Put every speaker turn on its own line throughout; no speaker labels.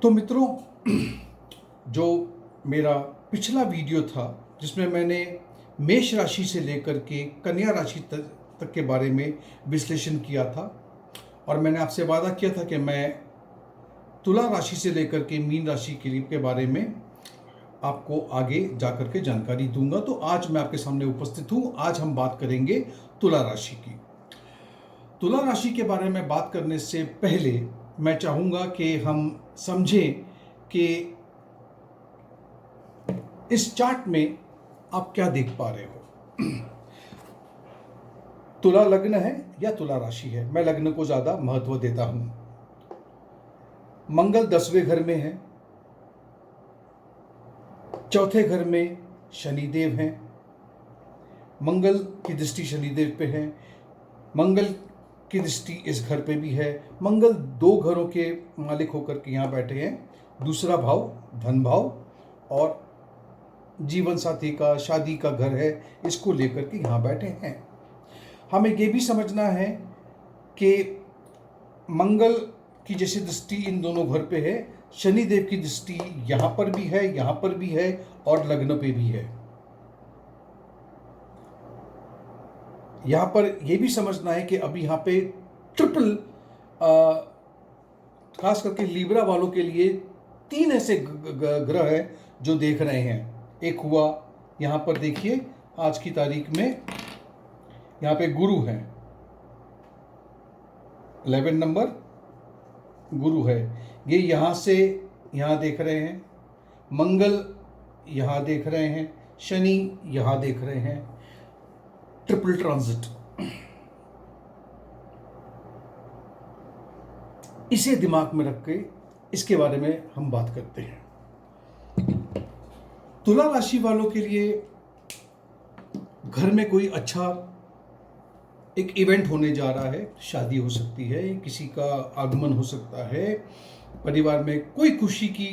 तो मित्रों, जो मेरा पिछला वीडियो था जिसमें मैंने मेष राशि से लेकर के कन्या राशि तक के बारे में विश्लेषण किया था, और मैंने आपसे वादा किया था कि मैं तुला राशि से लेकर के मीन राशि के बारे में आपको आगे जाकर के जानकारी दूंगा। तो आज मैं आपके सामने उपस्थित हूँ। आज हम बात करेंगे तुला राशि की। तुला राशि के बारे में बात करने से पहले मैं चाहूँगा कि हम समझें कि इस चार्ट में आप क्या देख पा रहे हो। तुला लग्न है या तुला राशि है? मैं लग्न को ज़्यादा महत्व देता हूँ। मंगल 10वें घर में है, चौथे घर में शनिदेव हैं। मंगल की दृष्टि शनिदेव पे है, मंगल की दृष्टि इस घर पे भी है। मंगल 2 घरों के मालिक होकर के यहाँ बैठे हैं। दूसरा भाव धन भाव और जीवन साथी का, शादी का घर है, इसको लेकर के यहाँ बैठे हैं। हमें ये भी समझना है कि मंगल की जैसी दृष्टि इन दोनों घर पे है, शनिदेव की दृष्टि यहाँ पर भी है, यहाँ पर भी है और लग्न पे भी है। यहाँ पर यह भी समझना है कि अभी यहाँ पे ट्रिपल, खास करके लिब्रा वालों के लिए 3 ऐसे ग्रह हैं जो देख रहे हैं। एक हुआ यहाँ पर देखिए, आज की तारीख में यहाँ पे गुरु है, 11 नंबर गुरु है। ये यहाँ से यहाँ देख रहे हैं, मंगल यहाँ देख रहे हैं, शनि यहाँ देख रहे हैं। ट्रिपल ट्रांजिट, इसे दिमाग में रख के इसके बारे में हम बात करते हैं। तुला राशि वालों के लिए घर में कोई अच्छा एक इवेंट होने जा रहा है। शादी हो सकती है, किसी का आगमन हो सकता है, परिवार में कोई खुशी की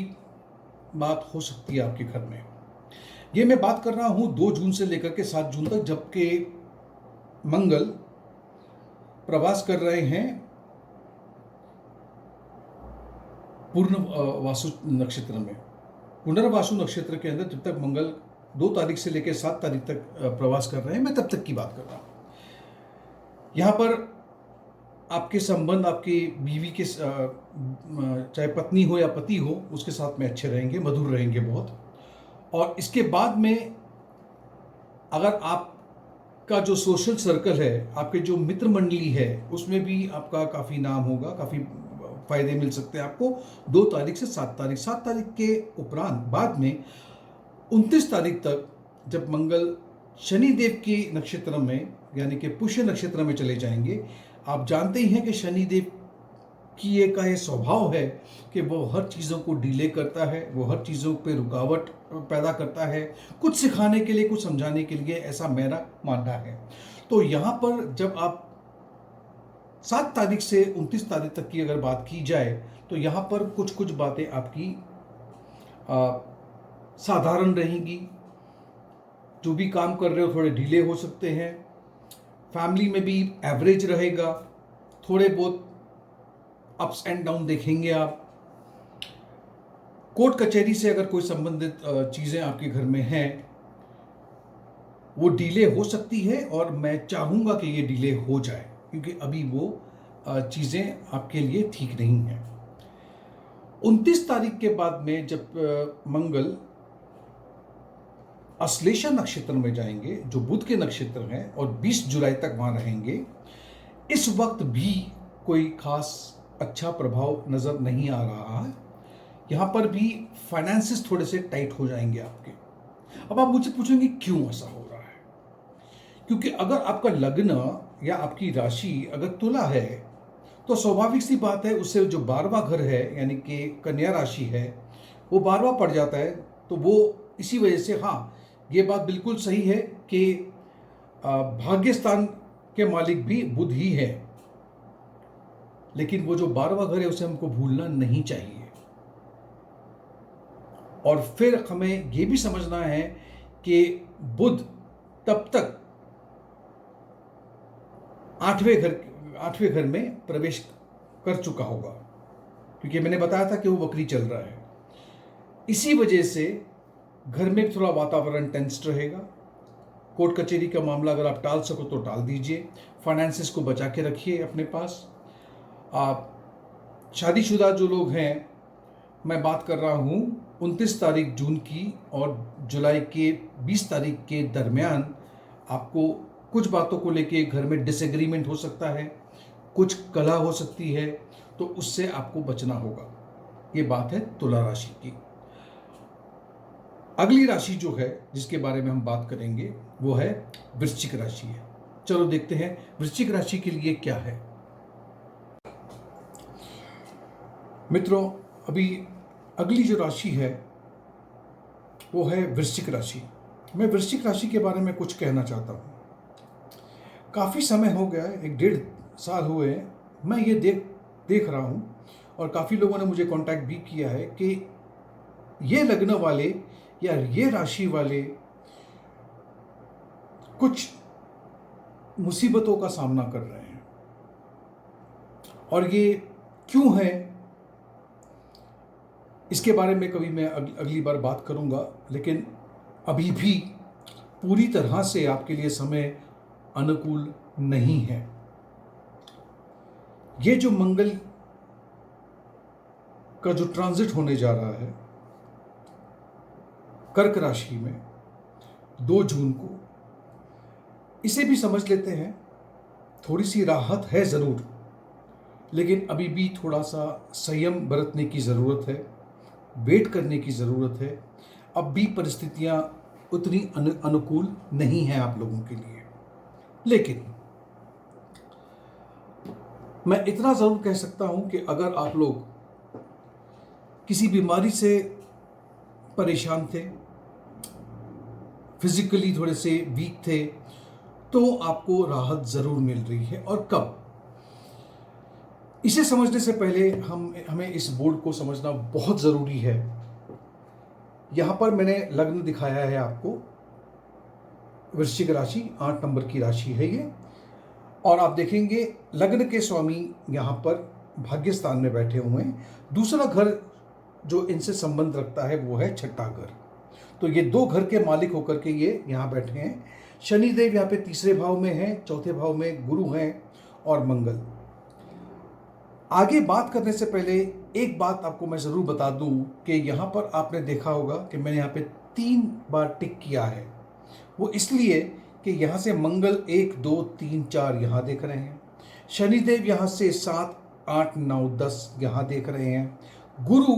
बात हो सकती है आपके घर में। ये मैं बात कर रहा हूं 2 जून से लेकर के 7 जून तक, जबकि मंगल प्रवास कर रहे हैं पुनर्वासु नक्षत्र में। पुनर्वासु नक्षत्र के अंदर जब तक मंगल 2 तारीख से लेकर 7 तारीख तक प्रवास कर रहे हैं, मैं तब तक की बात कर रहा हूं। यहाँ पर आपके संबंध आपकी बीवी के, चाहे पत्नी हो या पति हो, उसके साथ में अच्छे रहेंगे, मधुर रहेंगे बहुत। और इसके बाद में अगर आपका जो सोशल सर्कल है, आपके जो मित्र मंडली है, उसमें भी आपका काफ़ी नाम होगा, काफ़ी फायदे मिल सकते हैं आपको 2 तारीख से 7 तारीख के उपरांत। बाद में 29 तारीख तक जब मंगल शनिदेव के नक्षत्र में यानी कि पुष्य नक्षत्र में चले जाएंगे। आप जानते ही हैं कि शनिदेव की एक ये स्वभाव है कि वो हर चीज़ों को डिले करता है, वो हर चीज़ों पे रुकावट पैदा करता है, कुछ सिखाने के लिए, कुछ समझाने के लिए, ऐसा मेरा मानना है। तो यहाँ पर जब आप 7 तारीख से 29 तारीख तक की अगर बात की जाए, तो यहाँ पर कुछ कुछ बातें आपकी साधारण रहेंगी। जो भी काम कर रहे हो थोड़े डिले हो सकते हैं। फैमिली में भी एवरेज रहेगा, थोड़े बहुत अप्स एंड डाउन देखेंगे आप। कोर्ट कचहरी से अगर कोई संबंधित चीज़ें आपके घर में हैं, वो डिले हो सकती है, और मैं चाहूँगा कि ये डिले हो जाए, क्योंकि अभी वो चीज़ें आपके लिए ठीक नहीं हैं। 29 तारीख के बाद में जब मंगल अश्लेषा नक्षत्र में जाएंगे, जो बुध के नक्षत्र हैं, और 20 जुलाई तक वहाँ रहेंगे, इस वक्त भी कोई खास अच्छा प्रभाव नज़र नहीं आ रहा है। यहाँ पर भी फाइनेंसेस थोड़े से टाइट हो जाएंगे आपके। अब आप मुझसे पूछेंगे क्यों ऐसा हो रहा है? क्योंकि अगर आपका लग्न या आपकी राशि अगर तुला है, तो स्वाभाविक सी बात है, उससे जो 12वां घर है यानी कि कन्या राशि है, वो 12वां पड़ जाता है। तो वो इसी वजह से, हाँ, ये बात बिल्कुल सही है कि भाग्यस्थान के मालिक भी बुध ही है, लेकिन वो जो 12वां घर है उसे हमको भूलना नहीं चाहिए। और फिर हमें ये भी समझना है कि बुध तब तक 8वें घर में प्रवेश कर चुका होगा। क्योंकि मैंने बताया था कि वो वक्री चल रहा है। इसी वजह से घर में थोड़ा वातावरण टेंस्ड रहेगा। कोर्ट कचहरी का मामला अगर आप टाल सको तो टाल दीजिए। फाइनेंसेस को बचा के रखिए अपने पास। आप शादीशुदा जो लोग हैं, मैं बात कर रहा हूँ 29 तारीख जून की और जुलाई के 20 तारीख के दरमियान, आपको कुछ बातों को लेके घर में डिसएग्रीमेंट हो सकता है, कुछ कलह हो सकती है, तो उससे आपको बचना होगा। ये बात है तुला राशि की। अगली राशि जो है जिसके बारे में हम बात करेंगे वो है वृश्चिक राशि है। चलो देखते हैं वृश्चिक राशि के लिए क्या है। मित्रों, अभी अगली जो राशि है वो है वृश्चिक राशि। मैं वृश्चिक राशि के बारे में कुछ कहना चाहता हूँ। काफ़ी समय हो गया है, 1-1.5 साल हुए हैं, मैं ये देख रहा हूँ और काफ़ी लोगों ने मुझे कांटेक्ट भी किया है कि ये लग्न वाले या ये राशि वाले कुछ मुसीबतों का सामना कर रहे हैं। और ये क्यों है, इसके बारे में कभी मैं अगली बार बात करूंगा, लेकिन अभी भी पूरी तरह से आपके लिए समय अनुकूल नहीं है। ये जो मंगल का जो ट्रांजिट होने जा रहा है कर्क राशि में 2 जून को, इसे भी समझ लेते हैं। थोड़ी सी राहत है ज़रूर, लेकिन अभी भी थोड़ा सा संयम बरतने की ज़रूरत है, वेट करने की ज़रूरत है। अब भी परिस्थितियां उतनी अनुकूल नहीं हैं आप लोगों के लिए। लेकिन मैं इतना ज़रूर कह सकता हूं कि अगर आप लोग किसी बीमारी से परेशान थे, फिजिकली थोड़े से वीक थे, तो आपको राहत ज़रूर मिल रही है। और कब, इसे समझने से पहले हमें इस बोर्ड को समझना बहुत ज़रूरी है। यहाँ पर मैंने लग्न दिखाया है आपको, वृश्चिक राशि 8 नंबर की राशि है ये। और आप देखेंगे लग्न के स्वामी यहाँ पर भाग्य स्थान में बैठे हुए हैं। दूसरा घर जो इनसे संबंध रखता है वो है छठा घर। तो ये 2 घर के मालिक होकर के ये यहाँ बैठे हैं। शनिदेव यहाँ पे तीसरे भाव में हैं, चौथे भाव में गुरु हैं और मंगल। आगे बात करने से पहले एक बात आपको मैं ज़रूर बता दूं कि यहाँ पर आपने देखा होगा कि मैंने यहाँ पे 3 बार टिक किया है। वो इसलिए कि यहाँ से मंगल 1, 2, 3, 4 यहाँ देख रहे हैं। शनिदेव यहाँ से 7, 8, 9, 10 यहाँ देख रहे हैं। गुरु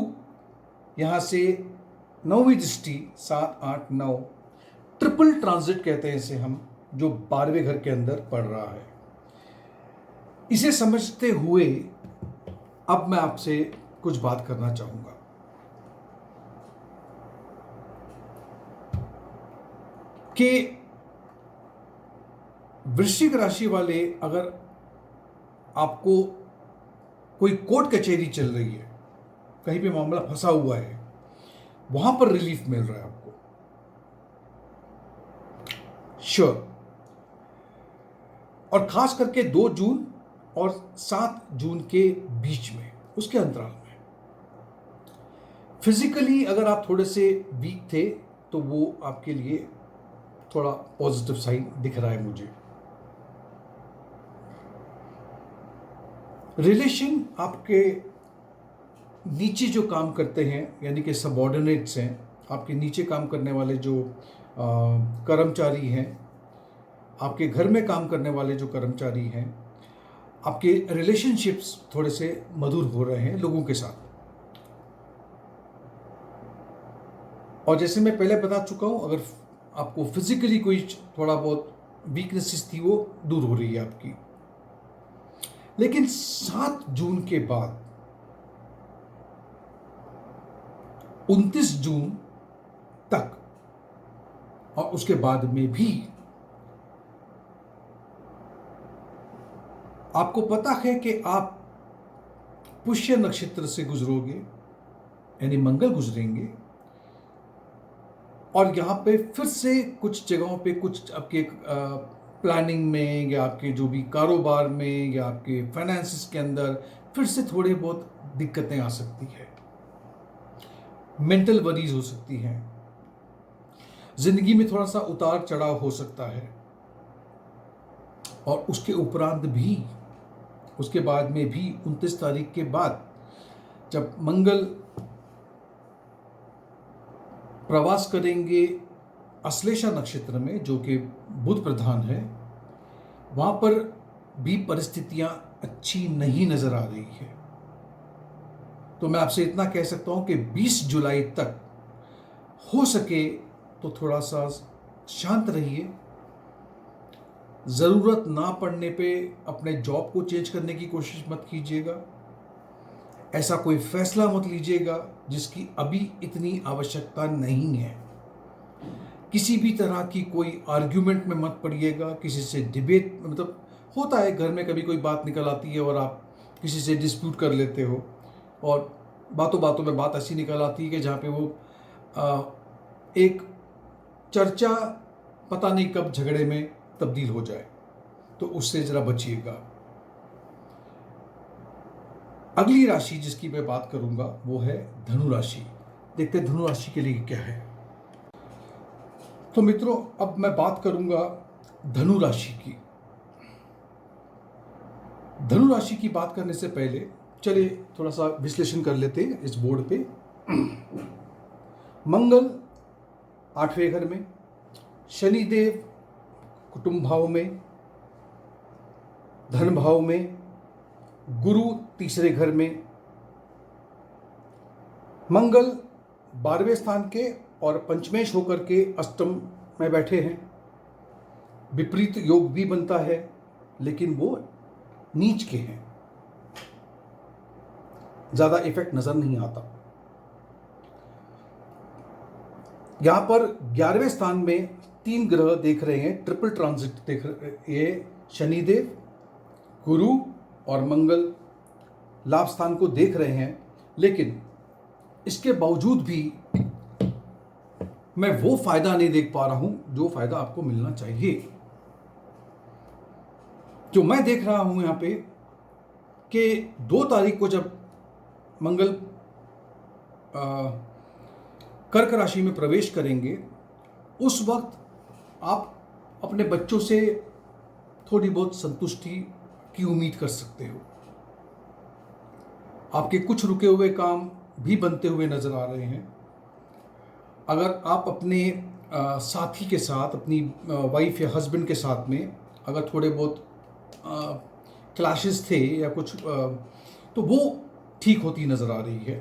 यहाँ से 9वीं दृष्टि 7, 8, 9, ट्रिपल ट्रांजिट कहते हैं इसे हम, जो 12वें घर के अंदर पड़ रहा है। इसे समझते हुए अब मैं आपसे कुछ बात करना चाहूंगा कि वृश्चिक राशि वाले, अगर आपको कोई कोर्ट कचहरी चल रही है, कहीं पे मामला फंसा हुआ है, वहां पर रिलीफ मिल रहा है आपको, श्योर। और खास करके 2 जून और 7 जून के बीच में, उसके अंतराल में फिजिकली अगर आप थोड़े से वीक थे तो वो आपके लिए थोड़ा पॉजिटिव साइन दिख रहा है मुझे। रिलेशन आपके नीचे जो काम करते हैं, यानी कि सबऑर्डिनेट्स हैं, आपके नीचे काम करने वाले जो कर्मचारी हैं, आपके घर में काम करने वाले जो कर्मचारी हैं, आपके रिलेशनशिप्स थोड़े से मधुर हो रहे हैं लोगों के साथ। और जैसे मैं पहले बता चुका हूं, अगर आपको फिजिकली कोई थोड़ा बहुत वीकनेसेस थी वो दूर हो रही है आपकी। लेकिन 7 जून के बाद 29 जून तक और उसके बाद में भी आपको पता है कि आप पुष्य नक्षत्र से गुजरोगे, यानी मंगल गुजरेंगे। और यहां पे फिर से कुछ जगहों पे कुछ आपके प्लानिंग में या आपके जो भी कारोबार में या आपके फाइनेंसिस के अंदर फिर से थोड़े बहुत दिक्कतें आ सकती है, मेंटल वरीज हो सकती हैं, जिंदगी में थोड़ा सा उतार चढ़ाव हो सकता है। और उसके उपरांत भी, उसके बाद में भी 29 तारीख के बाद जब मंगल प्रवास करेंगे अश्लेषा नक्षत्र में, जो कि बुध प्रधान है, वहां पर भी परिस्थितियां अच्छी नहीं नजर आ रही है। तो मैं आपसे इतना कह सकता हूं कि 20 जुलाई तक हो सके तो थोड़ा सा शांत रहिए। ज़रूरत ना पड़ने पे अपने जॉब को चेंज करने की कोशिश मत कीजिएगा। ऐसा कोई फैसला मत लीजिएगा जिसकी अभी इतनी आवश्यकता नहीं है। किसी भी तरह की कोई आर्ग्यूमेंट में मत पड़िएगा, किसी से डिबेट, मतलब होता है घर में कभी कोई बात निकल आती है और आप किसी से डिस्प्यूट कर लेते हो और बातों बातों में बात ऐसी निकल आती है कि जहाँ पे वो एक चर्चा पता नहीं कब झगड़े में तब्दील हो जाए, तो उससे जरा बचिएगा। अगली राशि जिसकी मैं बात करूंगा वो है धनु राशि। देखते हैं धनु राशि के लिए क्या है। तो मित्रों, अब मैं बात करूंगा धनु राशि की। धनु राशि की बात करने से पहले चलिए थोड़ा सा विश्लेषण कर लेते हैं इस बोर्ड पे। मंगल 8वें घर में, शनिदेव कुटुंब भाव में, धन भाव में, गुरु 3रे घर में, मंगल 12वें स्थान के और पंचमेश होकर के अष्टम में बैठे हैं। विपरीत योग भी बनता है लेकिन वो नीच के हैं, ज्यादा इफेक्ट नजर नहीं आता। यहां पर 11वें स्थान में 3 ग्रह देख रहे हैं, ट्रिपल ट्रांजिट देख रहे, ये शनिदेव, गुरु और मंगल लाभ स्थान को देख रहे हैं। लेकिन इसके बावजूद भी मैं वो फायदा नहीं देख पा रहा हूं जो फायदा आपको मिलना चाहिए। जो मैं देख रहा हूं यहां पे कि 2 तारीख को जब मंगल कर्क राशि में प्रवेश करेंगे, उस वक्त आप अपने बच्चों से थोड़ी बहुत संतुष्टि की उम्मीद कर सकते हो। आपके कुछ रुके हुए काम भी बनते हुए नजर आ रहे हैं। अगर आप अपने साथी के साथ, अपनी वाइफ या हस्बैंड के साथ में अगर थोड़े बहुत क्लैशेस थे या कुछ, तो वो ठीक होती नजर आ रही है।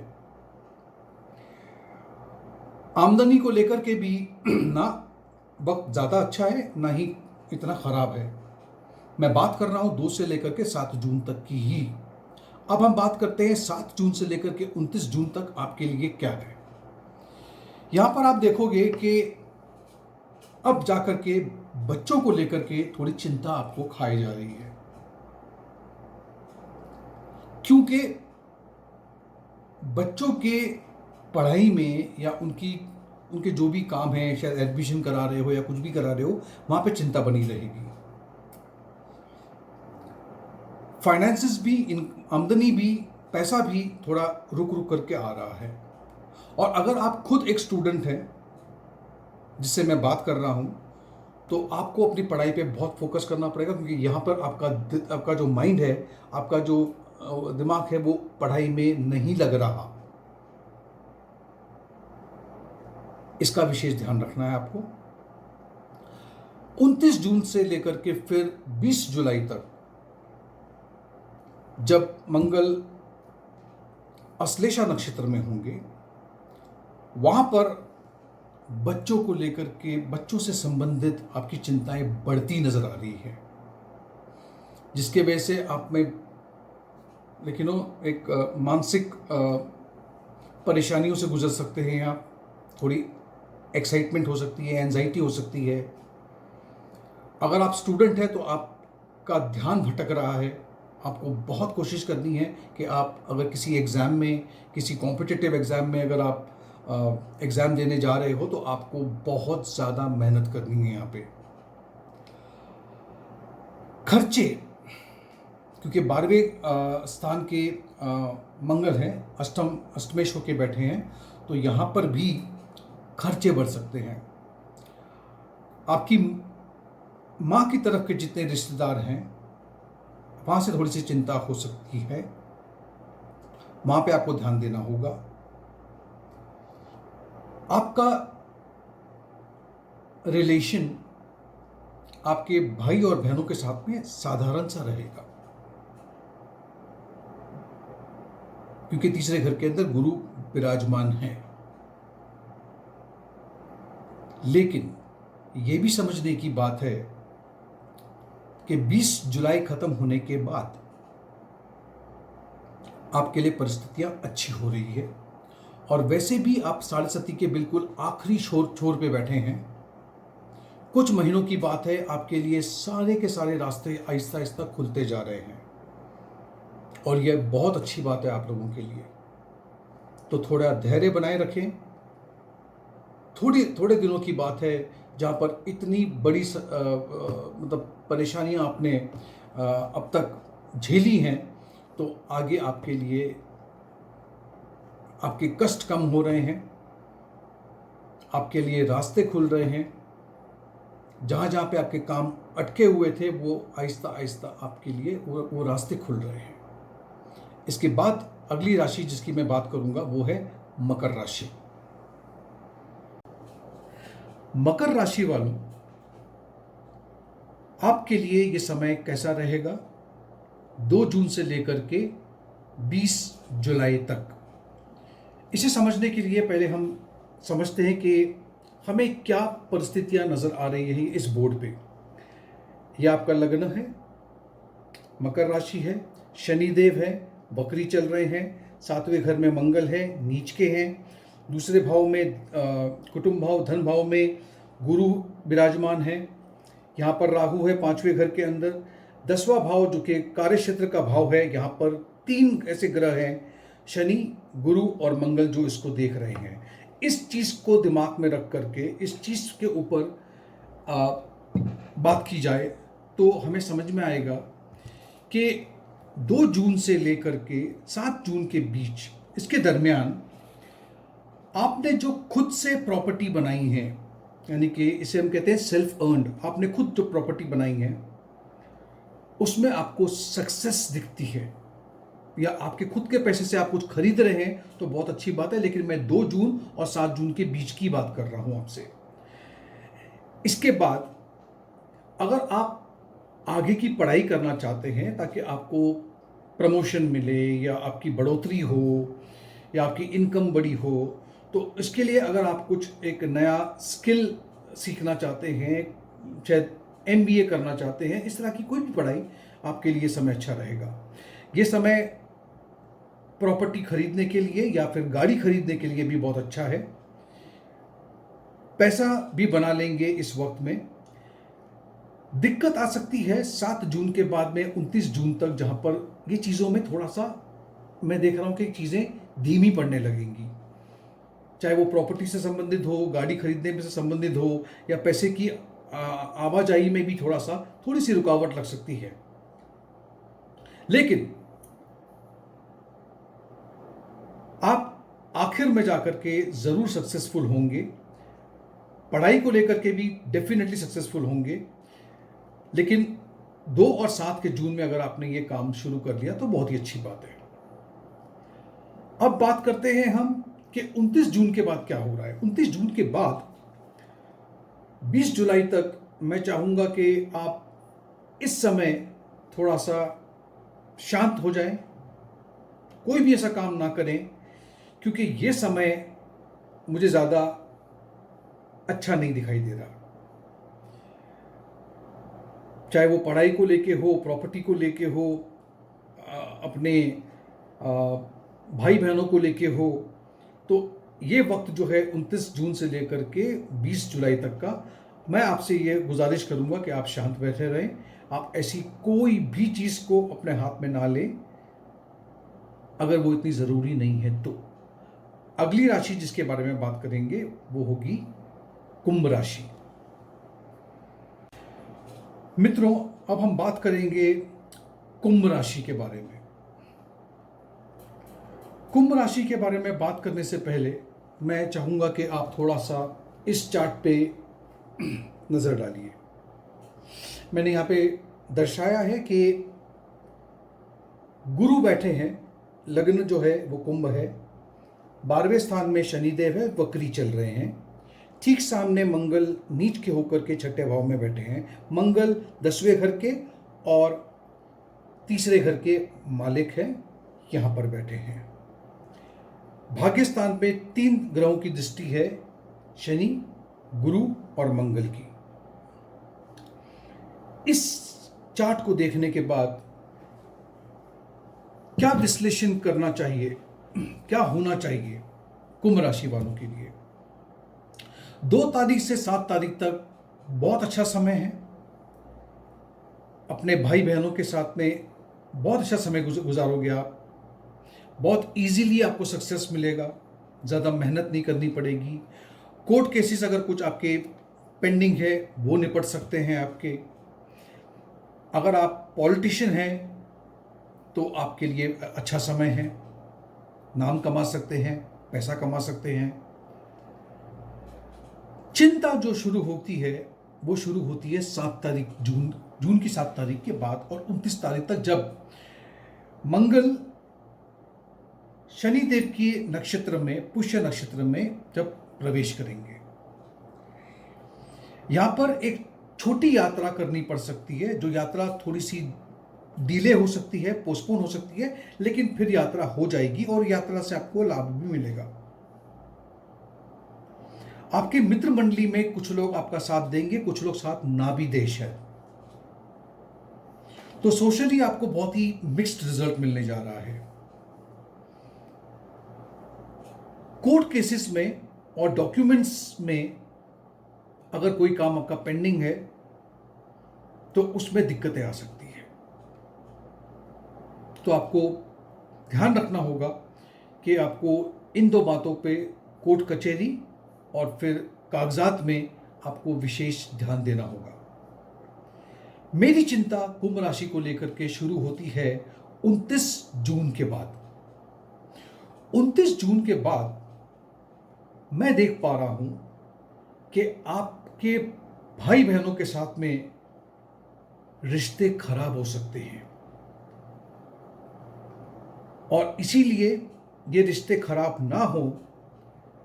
आमदनी को लेकर के भी ना वक्त ज़्यादा अच्छा है ना ही इतना ख़राब है। मैं बात कर रहा हूँ 2 से लेकर के 7 जून तक की ही। अब हम बात करते हैं 7 जून से लेकर के 29 जून तक आपके लिए क्या है। यहाँ पर आप देखोगे कि अब जाकर के बच्चों को लेकर के थोड़ी चिंता आपको खाई जा रही है, क्योंकि बच्चों के पढ़ाई में या उनके जो भी काम है, शायद एडमिशन करा रहे हो या कुछ भी करा रहे हो, वहां पे चिंता बनी रहेगी। फाइनेंसेस भी, आमदनी भी, पैसा भी थोड़ा रुक रुक करके आ रहा है। और अगर आप खुद एक स्टूडेंट हैं जिससे मैं बात कर रहा हूं, तो आपको अपनी पढ़ाई पे बहुत फोकस करना पड़ेगा, क्योंकि यहाँ पर आपका जो माइंड है, आपका जो दिमाग है, वो पढ़ाई में नहीं लग रहा। इसका विशेष ध्यान रखना है आपको। 29 जून से लेकर के फिर 20 जुलाई तक जब मंगल अश्लेषा नक्षत्र में होंगे, वहां पर बच्चों को लेकर के, बच्चों से संबंधित आपकी चिंताएं बढ़ती नजर आ रही है, जिसके वजह से आप में लेकिन एक मानसिक परेशानियों से गुजर सकते हैं आप। थोड़ी एक्साइटमेंट हो सकती है, एंजाइटी हो सकती है। अगर आप स्टूडेंट हैं तो आपका ध्यान भटक रहा है। आपको बहुत कोशिश करनी है कि आप अगर किसी एग्ज़ाम में, किसी कॉम्पिटिटिव एग्ज़ाम में अगर आप एग्ज़ाम देने जा रहे हो, तो आपको बहुत ज़्यादा मेहनत करनी है यहाँ पे। खर्चे, क्योंकि 12वें स्थान के मंगल हैं, अष्टमेश होके बैठे हैं, तो यहाँ पर भी खर्चे बढ़ सकते हैं। आपकी माँ की तरफ के जितने रिश्तेदार हैं वहाँ से थोड़ी सी चिंता हो सकती है, वहाँ पे आपको ध्यान देना होगा। आपका रिलेशन आपके भाई और बहनों के साथ में साधारण सा रहेगा, क्योंकि तीसरे घर के अंदर गुरु विराजमान है। लेकिन यह भी समझने की बात है कि 20 जुलाई खत्म होने के बाद आपके लिए परिस्थितियां अच्छी हो रही है, और वैसे भी आप 7.5 के बिल्कुल आखिरी छोर पे बैठे हैं। कुछ महीनों की बात है, आपके लिए सारे के सारे रास्ते आहिस्ता आहिस्ता खुलते जा रहे हैं, और यह बहुत अच्छी बात है आप लोगों के लिए। तो थोड़ा धैर्य बनाए रखें। थोड़े दिनों की बात है जहाँ पर इतनी बड़ी मतलब परेशानियाँ आपने अब तक झेली हैं, तो आगे आपके लिए आपके कष्ट कम हो रहे हैं, आपके लिए रास्ते खुल रहे हैं। जहाँ जहाँ पे आपके काम अटके हुए थे वो आहिस्ता आहिस्ता आपके लिए वो रास्ते खुल रहे हैं। इसके बाद अगली राशि जिसकी मैं बात करूंगा वो है मकर राशि। मकर राशि वालों, आपके लिए ये समय कैसा रहेगा? 2 जून से लेकर के 20 जुलाई तक। इसे समझने के लिए पहले हम समझते हैं कि हमें क्या परिस्थितियां नजर आ रही हैं इस बोर्ड पे। यह आपका लग्न है, मकर राशि है, शनिदेव है, वक्री चल रहे हैं, 7वें घर में मंगल है, नीच के हैं, दूसरे भाव में कुटुंब भाव धन भाव में गुरु विराजमान है, यहाँ पर राहु है 5वें घर के अंदर, 10वां भाव जो कि कार्य क्षेत्र का भाव है, यहाँ पर 3 ऐसे ग्रह हैं, शनि, गुरु और मंगल, जो इसको देख रहे हैं। इस चीज़ को दिमाग में रख करके इस चीज़ के ऊपर बात की जाए तो हमें समझ में आएगा कि 2 जून से लेकर के 7 जून के बीच, इसके दरमियान आपने जो खुद से प्रॉपर्टी बनाई है, यानी कि इसे हम कहते हैं सेल्फ अर्न्ड, आपने खुद जो प्रॉपर्टी बनाई है उसमें आपको सक्सेस दिखती है, या आपके खुद के पैसे से आप कुछ खरीद रहे हैं तो बहुत अच्छी बात है। लेकिन मैं 2 जून और 7 जून के बीच की बात कर रहा हूं आपसे। इसके बाद अगर आप आगे की पढ़ाई करना चाहते हैं ताकि आपको प्रमोशन मिले या आपकी बढ़ोतरी हो या आपकी इनकम बड़ी हो, तो इसके लिए अगर आप कुछ एक नया स्किल सीखना चाहते हैं, शायद MBA करना चाहते हैं, इस तरह की कोई भी पढ़ाई आपके लिए समय अच्छा रहेगा। ये समय प्रॉपर्टी खरीदने के लिए या फिर गाड़ी खरीदने के लिए भी बहुत अच्छा है। पैसा भी बना लेंगे इस वक्त में। दिक्कत आ सकती है 7 जून के बाद में 29 जून तक, जहां पर ये चीज़ों में थोड़ा सा मैं देख रहा हूं कि चीज़ें धीमी पड़ने लगेंगी, चाहे वो प्रॉपर्टी से संबंधित हो, गाड़ी खरीदने में से संबंधित हो, या पैसे की आवाजाही में भी थोड़ी सी रुकावट लग सकती है। लेकिन आप आखिर में जाकर के जरूर सक्सेसफुल होंगे, पढ़ाई को लेकर के भी डेफिनेटली सक्सेसफुल होंगे। लेकिन 2 और 7 के जून में अगर आपने ये काम शुरू कर लिया तो बहुत ही अच्छी बात है। अब बात करते हैं हम कि 29 जून के बाद क्या हो रहा है। 29 जून के बाद 20 जुलाई तक मैं चाहूंगा कि आप इस समय थोड़ा सा शांत हो जाएं, कोई भी ऐसा काम ना करें, क्योंकि ये समय मुझे ज़्यादा अच्छा नहीं दिखाई दे रहा। चाहे वो पढ़ाई को लेके हो, प्रॉपर्टी को लेके हो, अपने भाई बहनों को लेके हो, तो ये वक्त जो है 29 जून से लेकर के 20 जुलाई तक का, मैं आपसे ये गुजारिश करूंगा कि आप शांत बैठे रहें। आप ऐसी कोई भी चीज़ को अपने हाथ में ना लें अगर वो इतनी ज़रूरी नहीं है तो। अगली राशि जिसके बारे में बात करेंगे वो होगी कुंभ राशि। मित्रों, अब हम बात करेंगे कुंभ राशि के बारे में। कुंभ राशि के बारे में बात करने से पहले मैं चाहूंगा कि आप थोड़ा सा इस चार्ट पे नजर डालिए। मैंने यहाँ पे दर्शाया है कि गुरु बैठे हैं, लग्न जो है वो कुंभ है, 12वें स्थान में शनिदेव है, वक्री चल रहे हैं। ठीक सामने मंगल नीच के होकर के छठे भाव में बैठे हैं। मंगल 10वें घर के और तीसरे घर के मालिक हैं, यहां पर बैठे हैं। भाग्य स्थान पे 3 ग्रहों की दृष्टि है, शनि, गुरु और मंगल की। इस चार्ट को देखने के बाद क्या विश्लेषण करना चाहिए, क्या होना चाहिए कुंभ राशि वालों के लिए? 2 तारीख से 7 तारीख तक बहुत अच्छा समय है। अपने भाई बहनों के साथ में बहुत अच्छा समय गुजारोगे आप। बहुत इजीली आपको सक्सेस मिलेगा, ज़्यादा मेहनत नहीं करनी पड़ेगी। कोर्ट केसेस अगर कुछ आपके पेंडिंग है वो निपट सकते हैं आपके। अगर आप पॉलिटिशियन हैं तो आपके लिए अच्छा समय है, नाम कमा सकते हैं, पैसा कमा सकते हैं। चिंता जो शुरू होती है वो शुरू होती है 7 तारीख जून की 7 तारीख के बाद और 29 तारीख तक, जब मंगल शनिदेव की नक्षत्र में, पुष्य नक्षत्र में जब प्रवेश करेंगे। यहां पर एक छोटी यात्रा करनी पड़ सकती है, जो यात्रा थोड़ी सी डिले हो सकती है, पोस्टपोन हो सकती है, लेकिन फिर यात्रा हो जाएगी और यात्रा से आपको लाभ भी मिलेगा। आपकी मित्र मंडली में कुछ लोग आपका साथ देंगे, कुछ लोग साथ ना भी दे शायद। तो सोशली आपको बहुत ही मिक्स्ड रिजल्ट मिलने जा रहा है। कोर्ट केसेस में और डॉक्यूमेंट्स में अगर कोई काम आपका पेंडिंग है तो उसमें दिक्कतें आ सकती है। तो आपको ध्यान रखना होगा कि आपको इन 2 बातों पे, कोर्ट कचहरी और फिर कागजात में, आपको विशेष ध्यान देना होगा। मेरी चिंता कुंभ राशि को लेकर के शुरू होती है 29 जून के बाद। 29 जून के बाद मैं देख पा रहा हूं कि आपके भाई बहनों के साथ में रिश्ते खराब हो सकते हैं और इसीलिए ये रिश्ते खराब ना हो,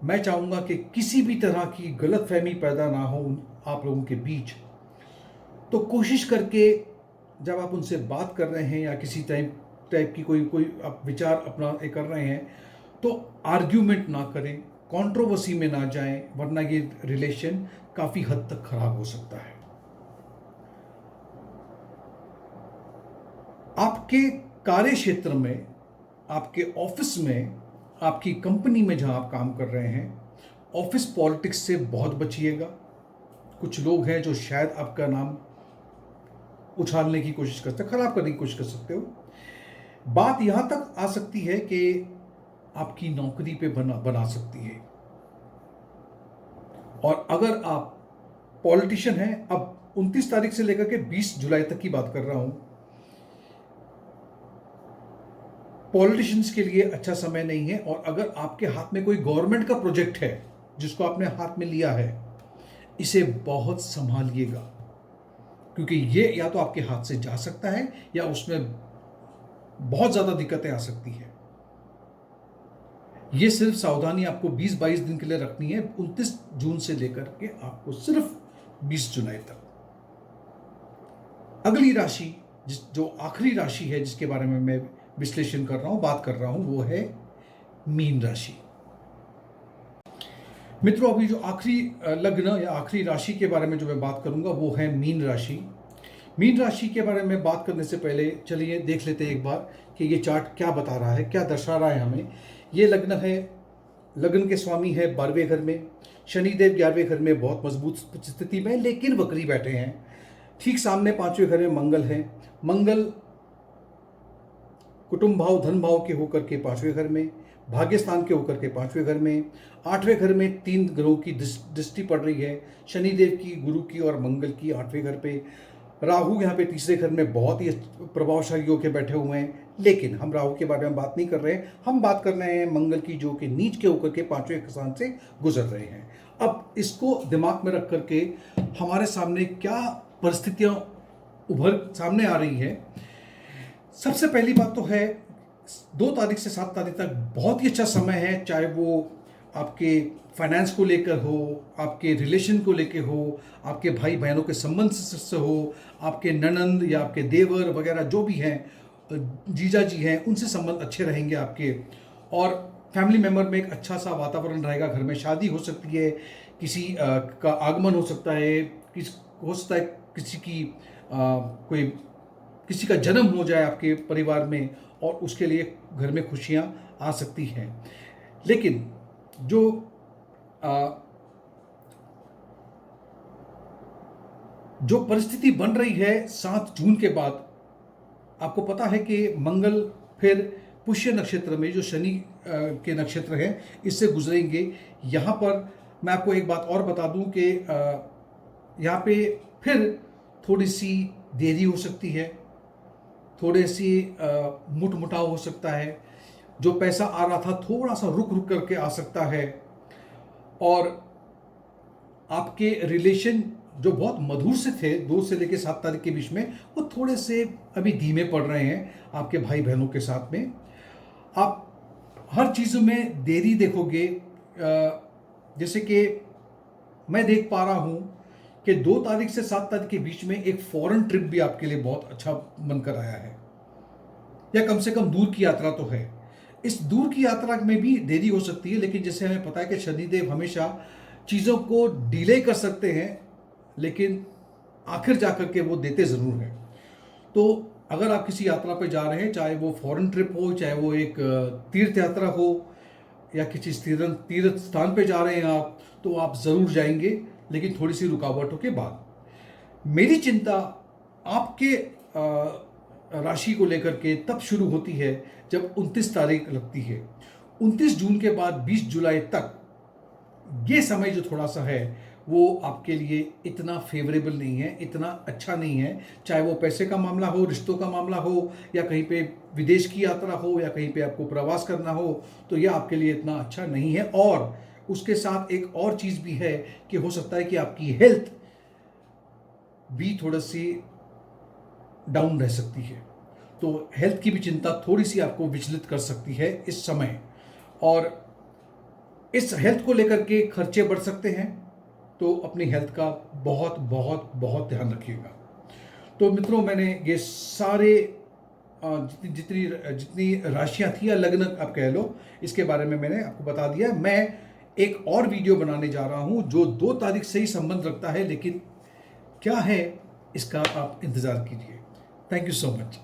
मैं चाहूंगा कि किसी भी तरह की गलतफहमी पैदा ना हो आप लोगों के बीच। तो कोशिश करके जब आप उनसे बात कर रहे हैं या किसी टाइप की कोई आप विचार अपना कर रहे हैं, तो आर्ग्यूमेंट ना करें, कंट्रोवर्सी में ना जाएं, वरना ये रिलेशन काफी हद तक खराब हो सकता है। आपके कार्य क्षेत्र में, आपके ऑफिस में, आपकी कंपनी में जहां आप काम कर रहे हैं, ऑफिस पॉलिटिक्स से बहुत बचिएगा। कुछ लोग हैं जो शायद आपका नाम उछालने की कोशिश करते हैं, खराब करने की कोशिश कर सकते हो। बात यहां तक आ सकती है कि आपकी नौकरी पे बना सकती है। और अगर आप पॉलिटिशियन हैं, अब 29 तारीख से लेकर के 20 जुलाई तक की बात कर रहा हूं, पॉलिटिशियंस के लिए अच्छा समय नहीं है। और अगर आपके हाथ में कोई गवर्नमेंट का प्रोजेक्ट है जिसको आपने हाथ में लिया है, इसे बहुत संभालिएगा, क्योंकि ये या तो आपके हाथ से जा सकता है या उसमें बहुत ज्यादा दिक्कतें आ सकती है। ये सिर्फ सावधानी आपको 20-22 दिन के लिए रखनी है, 29 जून से लेकर के आपको सिर्फ 20 जुलाई तक। अगली राशि, जो आखिरी राशि है जिसके बारे में मैं विश्लेषण कर रहा हूं, बात कर रहा हूं, वो है मीन राशि। मित्रों, अभी जो आखिरी लग्न या आखिरी राशि के बारे में जो मैं बात करूंगा वो है मीन राशि। मीन राशि के बारे में बात करने से पहले चलिए देख लेते हैं एक बार कि ये चार्ट क्या बता रहा है, क्या दर्शा रहा है हमें। ये लग्न है, लग्न के स्वामी है 12वें घर में, शनिदेव 11वें घर में बहुत मजबूत स्थिति में, लेकिन वक्री बैठे हैं। ठीक सामने 5वें घर में मंगल है। मंगल कुटुंब भाव, धन भाव के होकर के 5वें घर में, भाग्य स्थान के होकर के 5वें घर में, 8वें घर में 3 ग्रहों की दृष्टि पड़ रही है, शनिदेव की, गुरु की और मंगल की 8वें घर पे। राहु यहाँ पे तीसरे घर में बहुत ही प्रभावशाली होकर बैठे हुए हैं, लेकिन हम राहु के बारे में बात नहीं कर रहे हैं। हम बात कर रहे हैं मंगल की, जो कि नीच के होकर के पांचवें स्थान से गुजर रहे हैं। अब इसको दिमाग में रख करके हमारे सामने क्या परिस्थितियां उभर सामने आ रही है। सबसे पहली बात तो है 2 तारीख से 7 तारीख तक बहुत ही अच्छा समय है, चाहे वो आपके फाइनेंस को लेकर हो, आपके रिलेशन को लेकर हो, आपके भाई बहनों के संबंध से हो, आपके ननंद या आपके देवर वगैरह जो भी हैं, जीजा जी हैं, उनसे संबंध अच्छे रहेंगे आपके। और फैमिली मेम्बर में एक अच्छा सा वातावरण रहेगा, घर में शादी हो सकती है, किसी का आगमन हो सकता है, हो सकता है किसी की किसी का जन्म हो जाए आपके परिवार में, और उसके लिए घर में खुशियां आ सकती हैं। लेकिन जो परिस्थिति बन रही है 7 जून के बाद, आपको पता है कि मंगल फिर पुष्य नक्षत्र में, जो शनि के नक्षत्र है, इससे गुजरेंगे। यहाँ पर मैं आपको एक बात और बता दूं कि यहाँ पे फिर थोड़ी सी देरी हो सकती है, थोड़े सी मुटमुटाव हो सकता है, जो पैसा आ रहा था थोड़ा सा रुक रुक करके आ सकता है, और आपके रिलेशन जो बहुत मधुर से थे 2 से लेकर 7 तारीख के बीच में, वो थोड़े से अभी धीमे पड़ रहे हैं आपके भाई बहनों के साथ में। आप हर चीज़ में देरी देखोगे। जैसे कि मैं देख पा रहा हूँ कि 2 तारीख से 7 तारीख के बीच में एक फॉरेन ट्रिप भी आपके लिए बहुत अच्छा बनकर आया है, या कम से कम दूर की यात्रा तो है। इस दूर की यात्रा में भी देरी हो सकती है, लेकिन जैसे हमें पता है कि शनिदेव हमेशा चीज़ों को डिले कर सकते हैं, लेकिन आखिर जाकर के वो देते ज़रूर हैं। तो अगर आप किसी यात्रा पर जा रहे हैं, चाहे वो फॉरेन ट्रिप हो, चाहे वो एक तीर्थ यात्रा हो, या किसी तीर्थ स्थान पे जा रहे हैं आप, तो आप ज़रूर जाएंगे, लेकिन थोड़ी सी रुकावटों के बाद। मेरी चिंता आपके राशि को लेकर के तब शुरू होती है जब 29 तारीख लगती है। 29 जून के बाद 20 जुलाई तक ये समय जो थोड़ा सा है, वो आपके लिए इतना फेवरेबल नहीं है, इतना अच्छा नहीं है। चाहे वो पैसे का मामला हो, रिश्तों का मामला हो, या कहीं पे विदेश की यात्रा हो, या कहीं पे आपको प्रवास करना हो, तो यह आपके लिए इतना अच्छा नहीं है। और उसके साथ एक और चीज़ भी है कि हो सकता है कि आपकी हेल्थ भी थोड़ी सी डाउन रह सकती है। तो हेल्थ की भी चिंता थोड़ी सी आपको विचलित कर सकती है इस समय, और इस हेल्थ को लेकर के खर्चे बढ़ सकते हैं। तो अपनी हेल्थ का बहुत बहुत बहुत ध्यान रखिएगा। तो मित्रों, मैंने ये सारे जितनी राशियां थी, या लग्न आप कह लो, इसके बारे में मैंने आपको बता दिया। मैं एक और वीडियो बनाने जा रहा हूं जो 2 तारीख से ही संबंध रखता है, लेकिन क्या है इसका आप इंतज़ार कीजिए। Thank you so much.